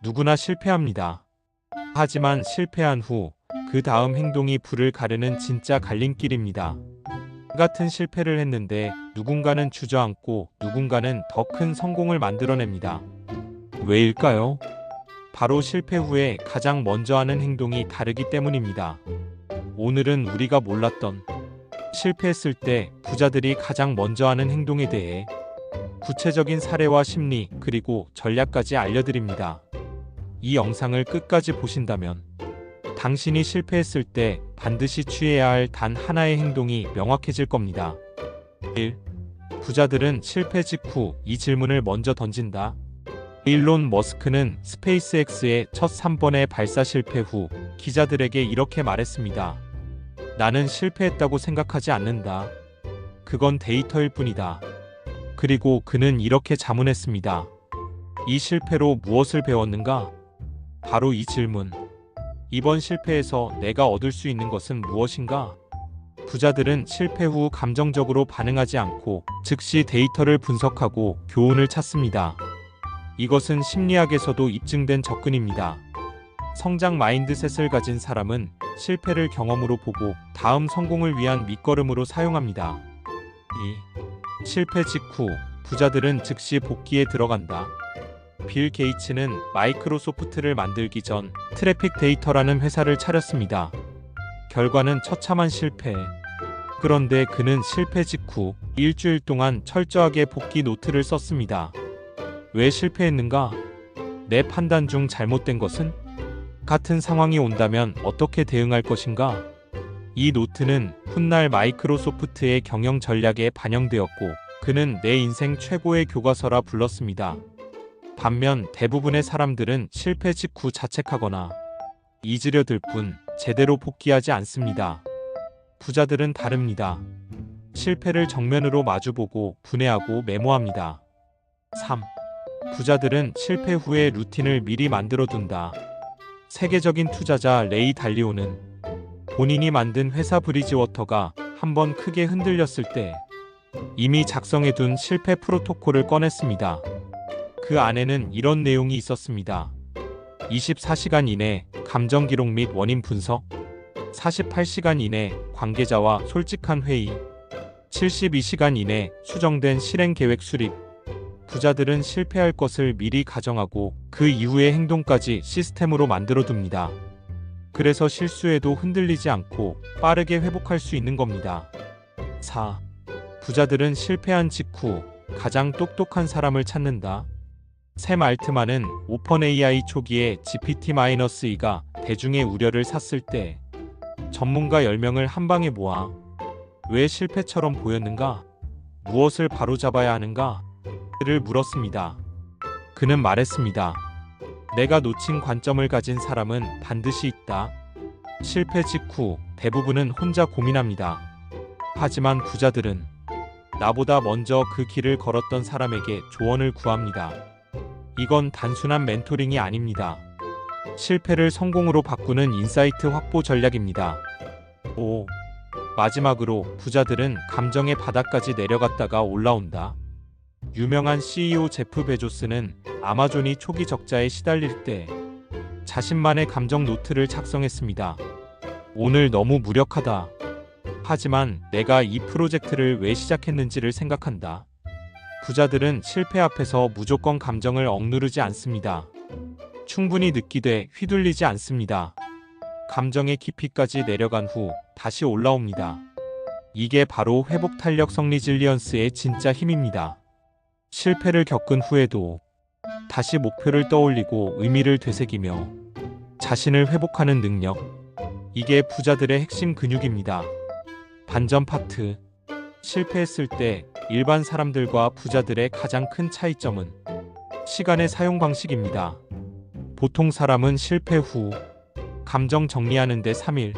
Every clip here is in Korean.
누구나 실패합니다. 하지만 실패한 후 그 다음 행동이 불을 가르는 진짜 갈림길입니다. 같은 실패를 했는데 누군가는 주저앉고 누군가는 더 큰 성공을 만들어냅니다. 왜일까요? 바로 실패 후에 가장 먼저 하는 행동이 다르기 때문입니다. 오늘은 우리가 몰랐던 실패했을 때 부자들이 가장 먼저 하는 행동에 대해 구체적인 사례와 심리 그리고 전략까지 알려드립니다. 이 영상을 끝까지 보신다면 당신이 실패했을 때 반드시 취해야 할 단 하나의 행동이 명확해질 겁니다. 1. 부자들은 실패 직후 이 질문을 먼저 던진다. 일론 머스크는 스페이스X의 첫 3번의 발사 실패 후 기자들에게 이렇게 말했습니다. 나는 실패했다고 생각하지 않는다. 그건 데이터일 뿐이다. 그리고 그는 이렇게 자문했습니다. 이 실패로 무엇을 배웠는가? 바로 이 질문. 이번 실패에서 내가 얻을 수 있는 것은 무엇인가? 부자들은 실패 후 감정적으로 반응하지 않고 즉시 데이터를 분석하고 교훈을 찾습니다. 이것은 심리학에서도 입증된 접근입니다. 성장 마인드셋을 가진 사람은 실패를 경험으로 보고 다음 성공을 위한 밑거름으로 사용합니다. 2. 실패 직후 부자들은 즉시 복귀에 들어간다. 빌 게이츠는 마이크로소프트를 만들기 전 트래픽 데이터라는 회사를 차렸습니다. 결과는 처참한 실패. 그런데 그는 실패 직후 일주일 동안 철저하게 복귀 노트를 썼습니다. 왜 실패했는가? 내 판단 중 잘못된 것은? 같은 상황이 온다면 어떻게 대응할 것인가? 이 노트는 훗날 마이크로소프트의 경영 전략에 반영되었고 그는 내 인생 최고의 교과서라 불렀습니다. 반면 대부분의 사람들은 실패 직후 자책하거나 잊으려들 뿐 제대로 복귀하지 않습니다. 부자들은 다릅니다. 실패를 정면으로 마주보고 분해하고 메모합니다. 3. 부자들은 실패 후에 루틴을 미리 만들어둔다. 세계적인 투자자 레이 달리오는 본인이 만든 회사 브리지워터가 한번 크게 흔들렸을 때 이미 작성해둔 실패 프로토콜을 꺼냈습니다. 그 안에는 이런 내용이 있었습니다. 24시간 이내 감정 기록 및 원인 분석, 48시간 이내 관계자와 솔직한 회의, 72시간 이내 수정된 실행 계획 수립. 부자들은 실패할 것을 미리 가정하고 그 이후의 행동까지 시스템으로 만들어둡니다. 그래서 실수에도 흔들리지 않고 빠르게 회복할 수 있는 겁니다. 4. 부자들은 실패한 직후 가장 똑똑한 사람을 찾는다. 샘 알트만은 오펀AI 초기에 GPT-2가 대중의 우려를 샀을 때 전문가 10명을 한 방에 모아 왜 실패처럼 보였는가? 무엇을 바로잡아야 하는가? 를 물었습니다. 그는 말했습니다. 내가 놓친 관점을 가진 사람은 반드시 있다. 실패 직후 대부분은 혼자 고민합니다. 하지만 부자들은 나보다 먼저 그 길을 걸었던 사람에게 조언을 구합니다. 이건 단순한 멘토링이 아닙니다. 실패를 성공으로 바꾸는 인사이트 확보 전략입니다. 5. 마지막으로 부자들은 감정의 바닥까지 내려갔다가 올라온다. 유명한 CEO 제프 베조스는 아마존이 초기 적자에 시달릴 때 자신만의 감정 노트를 작성했습니다. 오늘 너무 무력하다. 하지만 내가 이 프로젝트를 왜 시작했는지를 생각한다. 부자들은 실패 앞에서 무조건 감정을 억누르지 않습니다. 충분히 느끼되 휘둘리지 않습니다. 감정의 깊이까지 내려간 후 다시 올라옵니다. 이게 바로 회복 탄력 성리질리언스의 진짜 힘입니다. 실패를 겪은 후에도 다시 목표를 떠올리고 의미를 되새기며 자신을 회복하는 능력. 이게 부자들의 핵심 근육입니다. 반전 파트. 실패했을 때 일반 사람들과 부자들의 가장 큰 차이점은 시간의 사용 방식입니다. 보통 사람은 실패 후 감정 정리하는데 3일,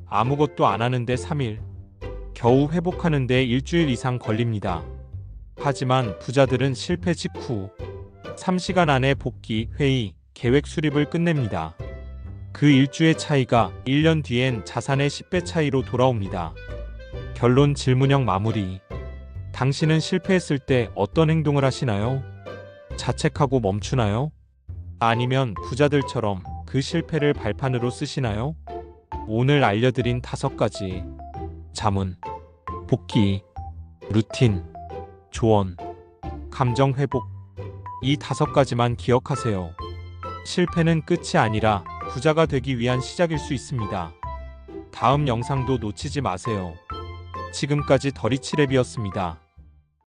아무것도 안 하는데 3일, 겨우 회복하는데 일주일 이상 걸립니다. 하지만 부자들은 실패 직후 3시간 안에 복귀, 회의, 계획 수립을 끝냅니다. 그 일주의 차이가 1년 뒤엔 자산의 10배 차이로 돌아옵니다. 결론 질문형 마무리. 당신은 실패했을 때 어떤 행동을 하시나요? 자책하고 멈추나요? 아니면 부자들처럼 그 실패를 발판으로 쓰시나요? 오늘 알려드린 5가지 자문, 복귀, 루틴, 조언, 감정 회복, 이 5가지만 기억하세요. 실패는 끝이 아니라 부자가 되기 위한 시작일 수 있습니다. 다음 영상도 놓치지 마세요. 지금까지 더리치랩이었습니다.